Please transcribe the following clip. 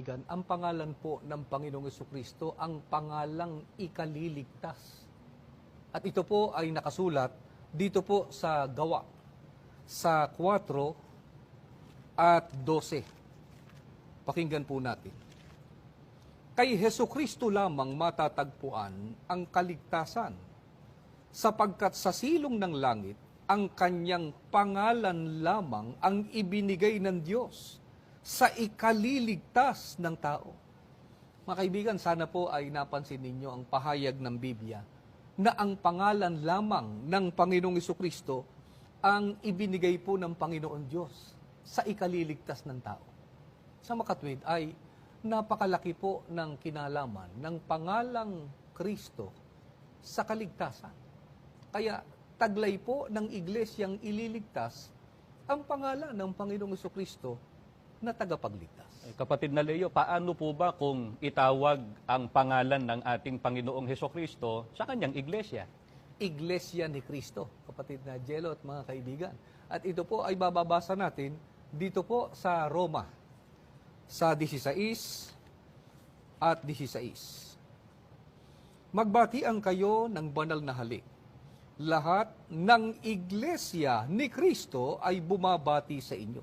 Ang pangalan po ng Panginoong Jesucristo ang pangalang ikaliligtas. At ito po ay nakasulat dito po sa Gawa, sa 4 at 12. Pakinggan po natin. Kay Jesucristo lamang matatagpuan ang kaligtasan, sapagkat sa silong ng langit, ang kanyang pangalan lamang ang ibinigay ng Diyos sa ikaliligtas ng tao. Mga kaibigan, sana po ay napansin ninyo ang pahayag ng Biblia na ang pangalan lamang ng Panginoong Jesucristo ang ibinigay po ng Panginoon Diyos sa ikaliligtas ng tao. Sa makatwid ay napakalaki po ng kinalaman ng pangalang Kristo sa kaligtasan. Kaya taglay po ng iglesyang ililigtas ang pangalan ng Panginoong Jesucristo na tagapagligtas. Kapatid na Leo, paano po ba kung itawag ang pangalan ng ating Panginoong Hesukristo sa kanyang iglesia? Iglesia ni Kristo, kapatid na Jello at mga kaibigan. At ito po ay bababasa natin dito po sa Roma, sa 16 at 16. Magbatian kayo ng banal na halik. Lahat ng iglesia ni Kristo ay bumabati sa inyo.